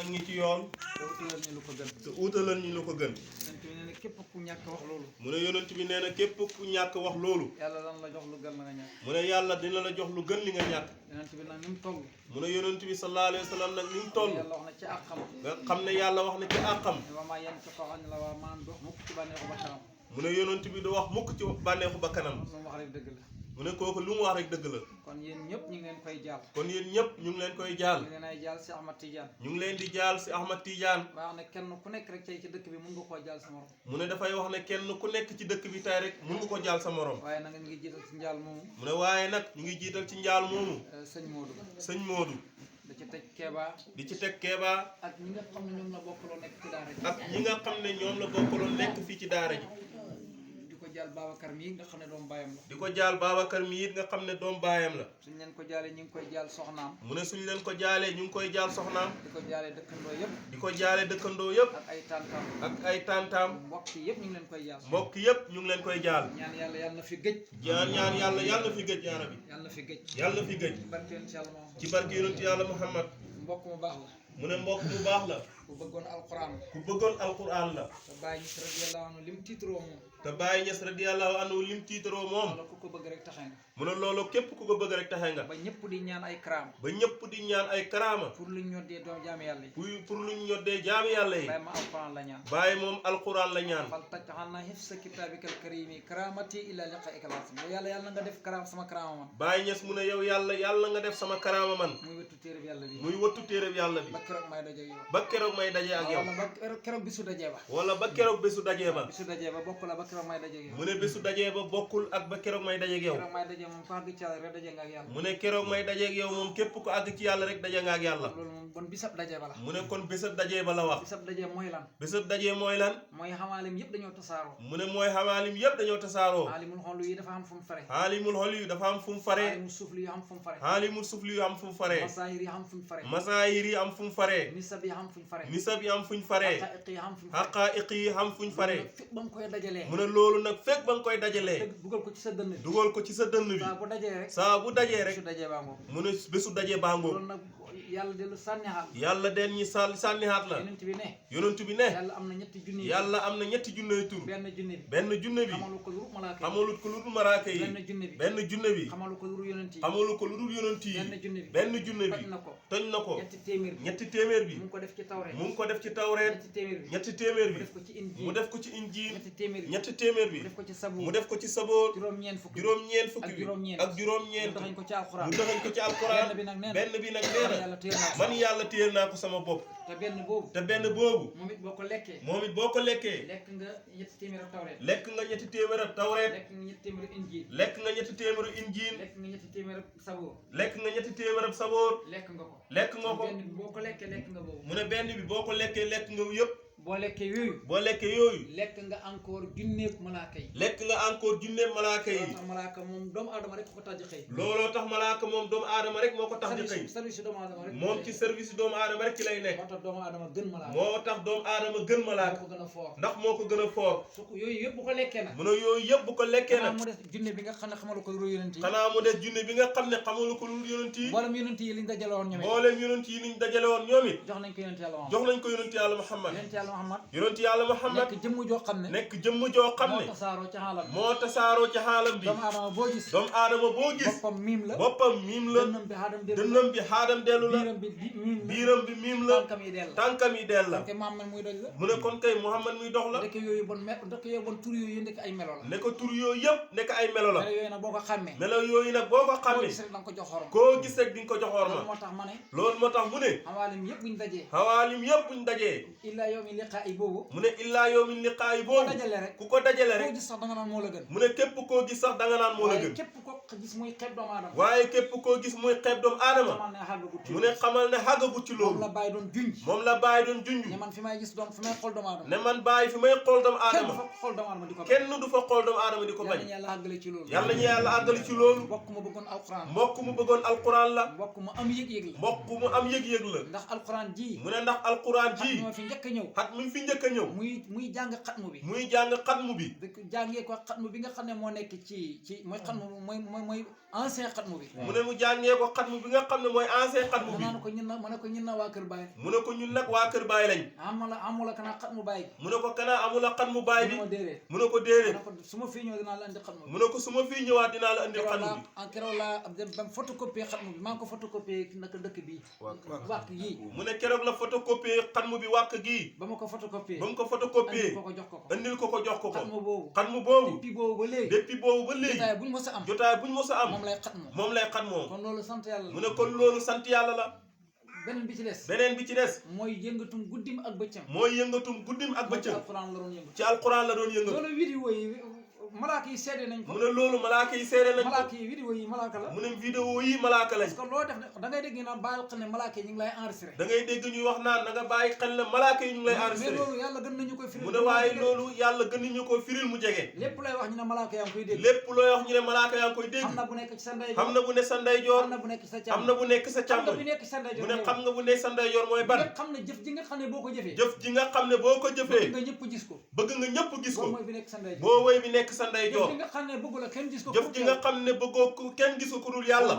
nag ñi ci yoon te utalal ñu lu ko gën képp ku ñàkk wax loolu mu ne yonent bi nee na képp ku ñàkk wax loolu yàlla lan la jox lu gën la nga ñàkk mu ne yàlla dina la jox lu gën li nga ñàkk yonent bi nag ni mu toll mu ne yonent bi sallallahu alayhi wa sallam nag ni mu toll yàlla wax na ci àqam nga xam ne yàlla wax na ci àqam wa maa yantiqu anil hawaa maan dox mukk ci bànneexu ba kanam mu ne yonent bi du wax mukk ci bànneexu ba kanam lu mu wax rek dëgg la mu ne kooku lu mu wax rek dëgg la kon yéen ñëpp ñu ngi leen koy jaal kon yéen ñëpp ñu ngi leen koy jaal ñu ngi leen ay jaal si Ahmad Tidiane ñu ngi leen di jaal si Ahmad Tidiane wax ne kenn ku nekk rek tey ci dëkk bi mun nga koo jaal sa morom mu ne dafay wax ne kenn ku nekk ci dëkk bi tey rek mun nga ko jaal sa morom waaye na nga ngi jiital ci njaal moomu mu ne waaye nag ñu ngi jiital ci njaal moomu sëñ Modou sëñ Modou da ci teg Kéba di ci teg Kéba ak ñi nga xam ne ñoom la bokkaloo nekk ci daara ji ak ñi nga xam ne ñoom la bokkaloon nekk fii ci daara ji di ko jaal Babacar mii nga xam ne doom baayam la di ko jaal Babacar mi it nga xam ne doom baayam la suñ leen ko jaalee ñu ngi koy jaal soxnaam mu ne suñ leen ko jaalee ñu ngi koy jaal soxnaam di ko jaalee dëkkandoo yëpp di ko jaale dëkkandoo yëpp ak ay tantam ak ay tantaam mbokk yi yëpp ñu ngi leen koy jaal mbokk yëpp ñu ngi leen koy jaal ñaan yàlla yàlla na fi gëj ñaan yàlla yàlla na fi gëj yaara bi yàlla na fi gëj yàlla na fi gëj barke yonent yàlla moom ci barke yonent yàlla Muhammad mbokk mu baax la mu ne mbokk mu baax la ku bëggoon alquran la ku bëggoon alquran la te bàyyi ñu radiyallahu anhu lim tiitaroo moom te Baye Niass radiyallahu anhu lim tiitaroo moom wala ku ko bëgg rek taxe nga mu ne loolu képp ku ko bëgg rek taxe nga ba ñëpp di ñaan ay karaam ba ñëpp di ñaan ay karaama pour luñ ñoddee doom jaami yàlla yi pour luñ ñoddee jaami yàlla yi bàyyi ma alquran la ñaan Baye moom alquran la ñaan fal taj'alna hifsa kitabikal karimi karamati ila liqa'ika al-azim yàlla yàlla nga def karaam sama karaama man Baye Niass mu ne yow yàlla nga def sama karaama man muy wettu téereb yàlla bi muy wattu téereb yàlla bi ba keroog may daje yow ba keroog may daje ak yow wala ba keroog bisu dajee ba wala ba keroog bésu dajee ba bisu dajee ba bokk la ba keroog may daje yow mu ne bésu dajee ba bokkul ak ba keroog may daje ak yow keroog may daje moom ko àgg ci yàlla rek daje nga ak yàlla mu ne keroog may daje ak yow moom képp ko àgg ci yàlla rek daje nga ak yàlla loolu moom bon bisab dajee ba la mu ne kon bésab dajee ba la wax bisab dajee mooy lan bésab dajee mooy lan mooy xamaalim yëpp dañoo tasaaroo mu ne mooy xamaalim yëpp dañoo tasaaroo xaalimul xolu yi dafa am fu mu fare xaalimul xol yu dafa am fu mu faree xaalimul suufli yi am fu mu fare xaalimul sufli yu am fu mu faree masaahir yi am fu ñu fare masaayir yi am fu mu faree nisab yi am fu ñu fare nisab yi am fu ñu faree xaqaa'iq yi am fu ñu fare xaqaa'iq yi am fu ñu faree fi ba mu koy dajalee mu ne loolu nag fekk ba nga koy dajalee dugal ko ci sa dënn bi dugal ko ci sa dënn bi saa bu dajee rek saa bu dajee rek su dajee baa ngoog mu ne bésu dajee baa ngoog loolu nag yàlla dellu sànnihaat yàlla den ñi sànnihaat la yonent bi ne yonent bi ne yàlla am na ñetti junni yàlla am na ñetti junne tur benn junni bi benn junne bi xamalu ko lu dul malaaka yi xamalut ko lu dul maraaka yi benn junni bi benn junne bi xamalu ko lu dul yonent yi xamalu ko lu dul yonent yi benn junni bi benn junne toj bi na ko toj na ko ñetti téeméer bi ñetti téeméer bi mu ngi ko def ci tawreet mu ngi ko def ci tawreet ñetti téeméer bi ñetti téeméer mu bi def ko ci injiil mu def ko ci injiil ñetti téeméer bi ñetti téeméer bi mu def ko ci sabuur mu def ko ci saboor juróom-ñeent fukki juróom-ñeent fukki ak bi juróom-ñeent ak juróom-ñeent mu taxañ ko ci alxuraan mu doxañ ko ci alquran benn bi nag nee na benn bi nag nee na yàlla téye naa ko man yàlla téyel naa ko sama bopp te benn boobu te benn boobu moom it boo ko lekkee moom it boo ko lekkee lekk nga ñetti téeméer ak tawreet lekk nga ñetti téeméer ak tawreet lekk nga ñetti téeméer ak injiil lekk nga ñetti téeméeru injiil lekk nga ñetti téeméer ak sabuur lekk nga ñetti téeméer ak saboor lekk nga ko lekk nga ko benn bi boo ko lekkee lekk nga boobu mu ne benn bi boo ko lekkee lekk nga yëpp boo lekkee yooyu boo lekkee yooyu lekk nga encore junneeg malaaka yi lekk nga encore junne malaaka yi looloo tax malaaka moom doomu aadama rek ko tax di xëy looloo tax malaaka moom doomu aadama rek moo ko tax di xëy service doomu aadama rek moom ci service doomu aadama rek ci lay nekk moo tax doomu aadama gën malaaka moo tax doomu aadama gën moo malaaka ko gën a foor ndax moo ko gën a foor su ko yooyu yëpp bu ko lekkee nag mu ne yooyu yëpp bu ko lekkee xanaa nag mu des junne bi nga xam ne xamalu ko lu yonent yi xanaa mu des junne bi nga xam ne xamul ko lu yonent yi mboolem yonent yi liñ dajale woon ñoom it mboolem yonent yi niñ dajale woon ñoom it jox nañ ko yonent yàlla Muhammad jox nañ ko yonent yàlla Muhammad yonent yàlla Muhammad yonent yàlla Muhammad nekk jëmm joo xam ne nekk jëmm joo xam moo ne tasaaroo ci xaalam moo tasaaroo ci xaalam bi doomu aadama boo gis doomu aadama boo gis boppam miim la boppam miim la dënnam bi xaadam dellu dënnam bi xaadam dellu la biiram bi miim la biiram bi miim la tànkam yi dell la tànkam yi dell la te Muhammad muy doj la mu ne kon kay Muhammad muy dox la ndeke yooyu bon ndeke yooyu bon tur yooyu ndeke ay melo la ne ko tur yooyu yëpp nekk ay melo la melo yooyu nag boo ko xàmmee melo yooyu nag boo ko koo xamee gis rek da nga ko jox xorom koo gis rek di nga ko jox loolu orma moo tax ma ne loolu moo tax mu ne xawaalim yëpp buñ dajee xawaalim yëpp buñ dajee illaa yawmi liqaa yi boobu mu ne illaa yawmi liqaa yi boo boobu dajale rek ku ko dajale koo rek gis sax da nga naan moo la gën mu ne képp koo gis sax da nga naan moo la waaye gën képp ko gis muy xeeb doomu aadama waaye képp koo gis muy xeeb doomu aadama xamal ne xàggagut ci mu ne xamal ne xàggagut ci moom la loolu bàyyi doon junj moom la bàyyi doon junj ne man fi may gis doom fi may xool doomu aadama ne man bàyyi fi may xool doomu kenn du aadama fa xool doomu aadama di ko kenn du fa xool doomu aadama di ko bañ bañ yàlla àggale ci loolu yàlla ñu yàlla àggali ci loolu mbokk mu bëggoon alquran mbokk mu bëggoon alquran la mbokk mu am yëg-yëg la mbokk mu am yëg-yëg la ndax alquran ji mu ne ndax alquran at ji ñoo fi njëkk a ñëw xat mi fi njëkk a ñëw muy jàng xatmu bi muy jàng xatmu bi jàngee ko xatmu bi nga xam ne moo nekk ci mooy xatmu mooy ancien xatmu bi mu ne mu jàngee ko xatmu bi nga xam ne mooy ancien xatmu bi mu ne ko ñun na waa kër Baay mu ne ko ñun nag waa kër Baay lañ amula kanaa xatmu Baay mu ne ko kanaa amula xatmu Baay bi déedéet mu ne ko déedéet su ma fii ñëw dinaa la andi xatmu bi mu ne ko su ma fii ñëwaat dinaa la andi xatmu bi keroog laa ba photocopie xatmu bi maa ngi ko photocopie naka dëkk bii wàkk yii mu ne keroog la photocopie xatmu bi wàkk gii ba ma ko photocopie photocopie andil ko jox ko xatmu boobu depuis boobu ba léegi jotaay buñ mos a am moom lay xatmoo kon loolu sant yàlla mu ne kon loolu sant yàlla la beneen bi ci des mooy yëngatum guddim ak bëccëm ci alquran la doon yëngatu loolu vidéo yi malaaka yi seede nañ ko mu ne loolu malaaka yi seede nañ ko malaaka yi vidéo yi malaaka la mu ne vidéo yi malaaka lañ parce que loo def da ngay dégg naan bàyyil xel ne malaaka yi ñu ngi lay enregistré da ngay dégg ñuy wax naan da nga bàyyi xel ne malaaka yi ñu ngi lay enregistré mais loolu yàlla gën nañu koy firil mu ne waaye loolu yàlla gën nañu ko firil mu jege lépp lay wax ñu ne malaaka yaa ngi koy dégg lépp looy wax ñu ne malaaka yaa ngi koy dégg xam na bu nekk ci sa ndeyjoor xam na bu ne sa ndeyjoor xam na bu nekk ci sa càmmoñ xam na bu nekk sa càmmoñ mu ne xam nga bu ne sa ndeyjoor mooy ban xam ne jëf ji nga xam ne boo ko jëfee jëf ji nga xam ne boo ko jëfee nga ñëpp gis ko bëgg nga ñëpp gis ko mooy bi nekk sa ndeyjoor boo woy bi nekk sa ndeyjoor jëf ji nga xam ne bëggul la kenn gis ko jëf ji nga xam ne bëggoo kenn gis ko ku dul yàlla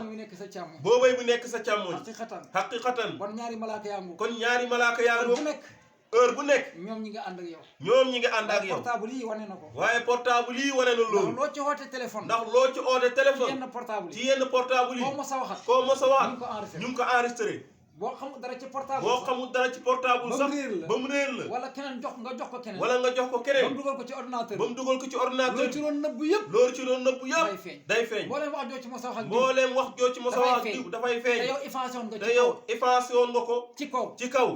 boo woy bi nekk sa càmmoñ haqiqatan kon ñaari malaaka yaa ngi kon ñaari malaaka yaa ngi heure bu nekk ñoom ñi nga ànd ak yow portable yi wane na ko waaye portable yi wane na loolu loo ci oote téléphone ndax loo ci oote téléphone ci yenn portable yi koo mos a waxat ñu ngi ko enregistré boo xamul dara ci portable sax ba mu réer la wala keneen nga jox ko keneen ba mu dugal ko ci ordinateur loolu ci doon nëbbu yëpp day feeñ mbooleem wax joo ci mos a wax dafay feeñ te yow effacé woon nga ko ci kaw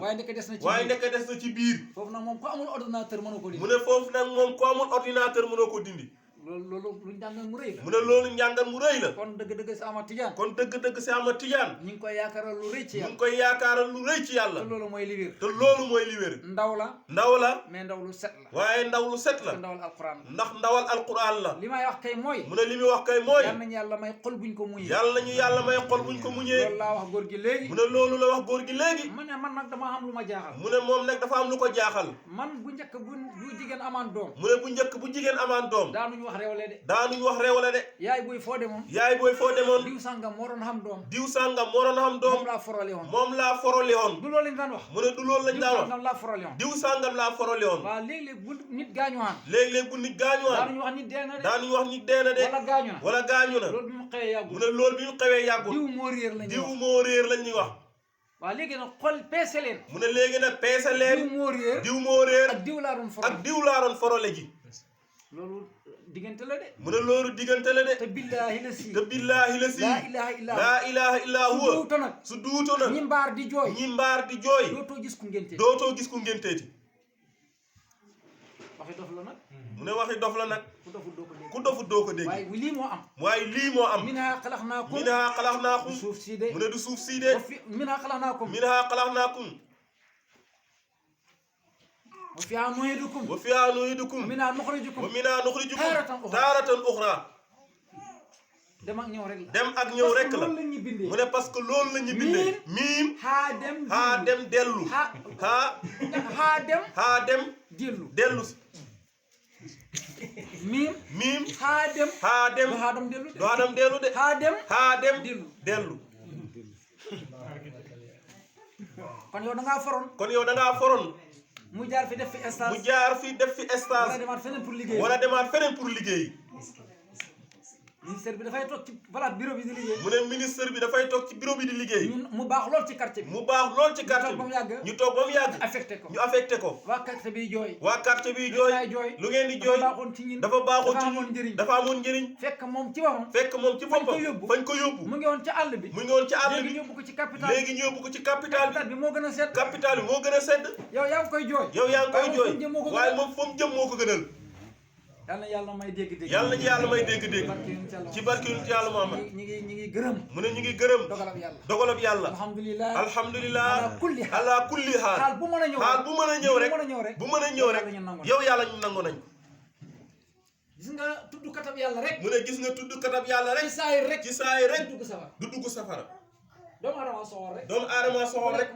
waaye ndeke des na ci biir foofu nag moom ko amul ordinateur mënoo ko dindi mu ne foofu nag moom ko amul ordinateur mënoo ko dindi loolu lu njàngal mu rëy la mu ne loolu njàngal mu rëy la kon dëgg-dëgg si Ahmad Tidiane si Ahmad Tidiane ñu ngi koy yaakaaral lu rëy ci yàlla te loolu mooy li wér ndaw la mais ndaw lu set la waaye ndaw lu set la ndawal alquran la ndax ndawal alquran la li may wax kay mooy mu ne li muy wax kay mooy yal nañu yàlla may xol buñ ko muñee loolu laa wax góor gi léegi mu ne loolu la wax góor gi léegi mu ne man nag dama am lu ma jaaxal mu ne moom nag dafa am lu ko jaaxal man bu njëkk bu jigéen amaan doom mu ne bu njëkk bu jigéen amaan doom daanuñ wax réewale de yaay booy foo demoon diw sàngam moo doon xam doom moom laa forole woon du loolu lañ daan wax mu ne du loolu lañ daan wax diw sàngam laa forole woon waaw léeg-léeg bu nit gaañuwaan daanuñ wax nit dee na de wala gaañu na loolu bi mu xewee yàggul mu ne loolu bi mu xewee yàggul diw moo réer lañ ñuy wax waaw léegi nag peese leen mu ne léegi nag peese leen diw moo réer ak diw laa doon forole ji loolu diggante la de mu ne loolu diggante la de te billaahi la si laa ilaha illa huwa su duuto nag ñi mbaar di jooy dootoo gis ku ngénteeti waxi dof la nag mu ne waxi dof la nag ku dofut doo ko dégg waaye lii moo am minhaa xalaqnaakum suuf si de mu ne du suuf si de minhaa xalaqnaakum wa fiihaa nu'iidukum wa minhaa nuxrijukum taaratan uxraa dem ak ñëw rek la mu ne parce que loolu la ñu bindee miim haa dem dellu haa dem dellu miim haa dem du Adam dellu de haa dem dellu kon yow da ngaa foroon mu jaar fi def fi stage wala demaat feneen pour liggéey ministère bi dafay toog ci bureau bi di liggéey mu ne ministre bi dafay toog ci bureau bi di liggéey mu baax lool ci quartier bi ñu toog ba mu yàgg ñu affecté ko waa quartier bi jooy lu ngeen di jooy dafa baaxoon ci ñun dafa amoon njëriñ fekk moom ci boppam fañ ko yóbbu mu ngi woon ci àll bi léegi ñu yóbbu ko ci capital bi moo gën a sedd yow yaa ngi koy jooy waaye moom fa mu jëm moo ko gënal yàlla na yàlla may dégg-dégg ci barke yonent yàlla Muhammad ñi ngi gërëm mu ne ñu ngi gërëm dogalab yàlla alhamdulilah ala kulli xaal bu mën a ñëw rek yow yàlla ñu nangu nañ gis nga tudd katab yàlla rek mu ne gis nga tudd katab yàlla rek ci saay rek du dugg safara doomu aadama soxor rek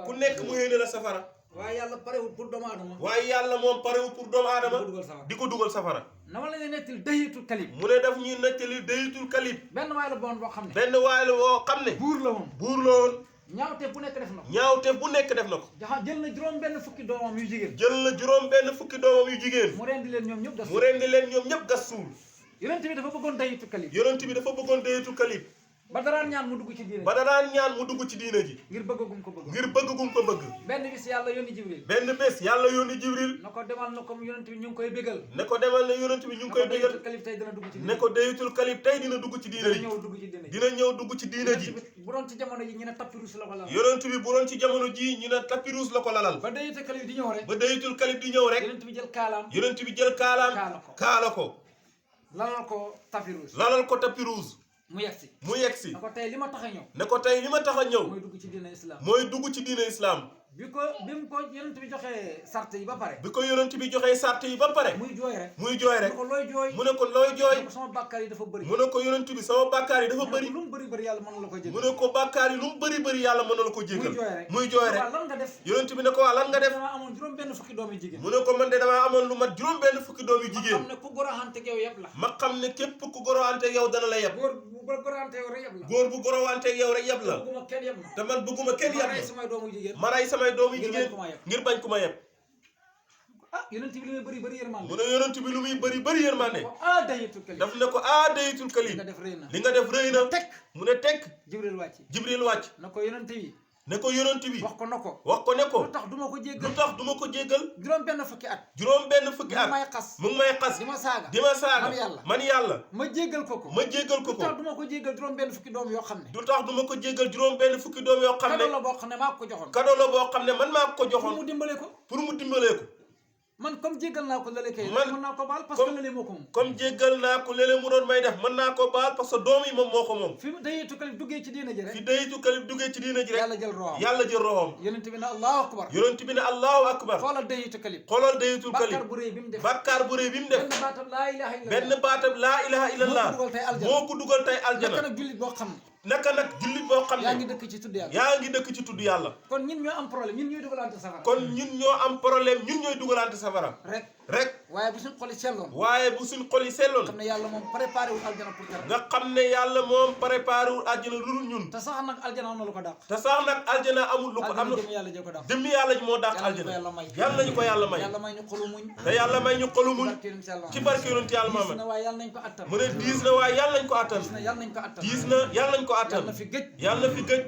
ku nekk mu yéene la safara waaye yàlla parewul pour doomu aadama. waaye yàlla moom parewul pour doomu aadama. di ko dugal safara. nama la ñuy nettali dahiyatul kalib. mu ne daf ñuy nettali dahiyatul kalib. benn waay la boo xam ne. benn waay la boo xam ne. buur la woon. buur la woon. ñaawteef bu nekk def na ko. ñaawteef bu nekk def na ko. jël na juróom benn fukki doomam yu jigéen. jël na juróom benn fukki doomam yu jigéen. mu rendi leen ñoom ñëpp gas suul. mu rendi leen ñoom ñëpp gas suul. yonent bi dafa bëggoon dahiyatul kalib. yonent bi dafa bëggoon dahiyatul kalib. ba daraan ñaan mu dugg ci diina ji. ba daraan ñaan mu dugg ci diina ji. ngir bëgg gum ko bëgg. ngir bëgg gum ko bëgg. benn bis yàlla yónni Jibril. benn bés yàlla yónni Jibril. na ko demal na comme yonent bi ñu ngi koy bégal. ne ko demal ne yonent bi ñu ngi koy bégal. ne ko dahiyatul kalib tey dina dugg ci diina ji. dina ñëw dugg ci diina ji. bu doon ci jamono ji ñu ne tapirus la ko lalal. yonent bi bu doon ci jamono ji ñu ne tapirus la ko lalal. ba dahiyatul kalib di ñëw rek. ba dahiyatul kalib di ñëw rek. yonent bi jël kaalaam. yonent bi jël kaalaam. kaala ko. lalal ko tapirus. lalal ko tapirus. mu yegsi. mu yegsi. ne ko tey li ma tax a ñëw. ne ko tey li ma tax a ñëw. mooy dugg ci diina islam. mooy dugg ci diina islam. bi mu ko yonent bi joxee sart yi ba pare. bi ko yonent bi joxee sart yi ba pare. muy jooy rek. muy jooy rek. mu ne ko looy jooy. mu ne ko looy jooy. mu ne ko sama bàkkaar yi dafa bëri. mu ne ko yonent bi sama bàkkaar yi dafa bëri. lu mu bëri bëri yàlla mën na la ko jégal. mu ne ko bàkkaar yi lu mu bëri bëri yàlla mën na la ko jégal. muy jooy rek. waaw lan nga def. yonent bi ne ko waaw lan nga def. damaa amoon juróom benn fukki doom yu jigéen. mu ne ko man de damaa amoon lu mat juróom benn fukki doom yu jigéen. ma xam ne ku goroxante yow yëpp la. ma xam ne képp ku goroxante yow dana la yeb. góor bu goroxante yow rek yëpp la. góor bu goroxante yow rek yeb la. bëgguma kenn yeb la. te man bëgguma kenn yeb la. ma rey samay doomu jigéen. ma rey samay doomu jigéen ngir bañ ku ma yeb. ah yonent bi lu muy bëri bëri yërmande. mu ne yonent bi lu muy bëri bëri yërmande. ah dahiyatul kalib. daf ne ko ah dahiyatul kalib. li nga def rëy na. li nga def rëy na. teg mu ne teg. Jibril wàcc. Jibril wàcc. na ko yonent bi. ne ko yonent bi. wax ko na ko. wax ko ne ko. lu tax du ma ko jéggal. lu tax du ma ko jéggal. juróom benn fukki at. juróom benn fukki at. mu ngi may xas. mu ngi may xas. di ma saaga. di ma saaga. man yàlla. man yàlla. ma jéggal ko ko. ma jéggal ko ko. lu tax du ma ko jéggal juróom benn fukki doom yoo xam ne. lu tax du ma ko jéggal juróom benn fukki doom yoo xam ne. kado la boo xam ne maa ko joxoon. kado la boo xam ne man maa ko joxoon. pour mu dimbale ko. pour mu dimbalee ko. man comme jéggal naa ko lële kay. man mën naa ko baal parce que lële moo ko moom. comme jéggal naa ko lële mu doon may def mën naa ko baal parce que doom yi moom moo ko moom. fi dahiyatul kalib duggee ci diina ji rek. fi dahiyatul kalib duggee ci diina ji rek. yàlla jël roxam. yàlla jël roxam. yonent bi ne allahu akbar. yonent bi ne allahu akbar. xoolal dahiyatul kalib. xoolal dahiyatul kalib. bàkkaar bu rëy bi mu def. bàkkaar bu rëy bi mu def. benn baatab laa ilaha illallah. benn baatab laa ilaha illallah. moo ko dugal tey aljana. naka nag jullit boo xam ne. naka nag jullit boo xam ne. yaa ngi dëkk ci tudd yàlla. yaa ngi dëkk ci tudd yàlla. kon ñun ñoo am problème ñun ñooy dugalante safara. kon ñun ñoo am problème ñun ñooy dugalante safara. rek. waaye bu suñ xol yi selloon. waaye bu suñ xol yi selloon. xam ne yàlla moom préparé wul aljana pour dara. nga xam ne yàlla moom préparé wul aljana lu dul ñun. te sax nag aljana am na lu ko dàq. te sax nag aljana amul lu ko am. jëmmi yàlla ji ko dàq. jëmmi yàlla ji moo dàq aljana. yàlla nañu ko yàlla may. yàlla may ñu xolu muñ. te yàlla may ñu xolu muñ. ci barke yonent yàlla Muhammad. diis na waaye yàlla nañ ko attan. mu ne diis na waaye yàlla nañ ko attan. diis na yàlla nañ ko attan. diis na yàlla nañ ko attan. yàlla na fi gëj. yàlla na fi gëj.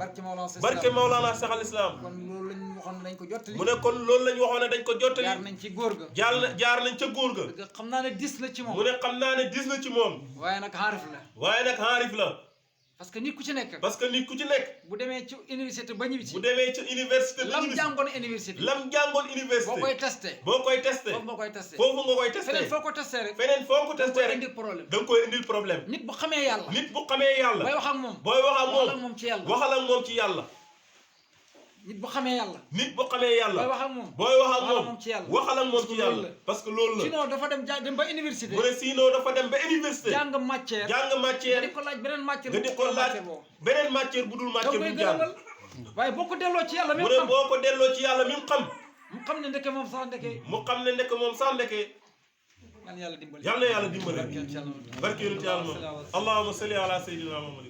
barke Mawlana Cheikh al Islam. kon loolu lañ waxoon ne dañ ko jottali. mu ne kon loolu lañ waxoon ne dañ ko jottali. jaar nañ ci góor ga. jaar nañ ca góor ga. xam naa ne dis la ci moom. mu ne xam naa ne dis na ci moom. waaye nag xaarif la. waaye nag xaarif la. parce que nit ku ci nekk. parce que nit ku ci nekk. bu demee ci université ba ñibbi si. bu demee ci université ba ñibbi si. lam jàngoon université. lam jàngoon université. boo koy testé. boo koy testé. foofu nga koy testé. foofu nga koy testé. feneen foo ko testé rek. feneen foo ko testé rek. da nga koy indil problème. da nga koy indil problème. nit bu xamee yàlla. nit bu xamee yàlla. booy wax ak moom. booy wax ak moom. waxal ak moom ci yàlla. waxal ak moom ci yàlla. nit bu xamee yàlla. nit bu xamee yàlla. booy wax ak moom. booy wax ak moom ci yàlla. waxal ak moom ci yàlla. parce que loolu la. sinon dafa dem ba université. mu ne sinon dafa dem ba université. jàng matière. nga di ko laaj beneen matière. nga di ko laaj beneen matière bu dul matière bu mu jàng. waaye boo ko delloo ci yàlla mi mu ne boo ko delloo ci yàlla mi mu xam. mu xam ne ndeke moom sax ndeke. mu xam ne ndeke moom sax ndeke. yàlla dimbali. yàlla dimbali. barke yonent yàlla moom. allahumma salli ala sayyidina Muhammad.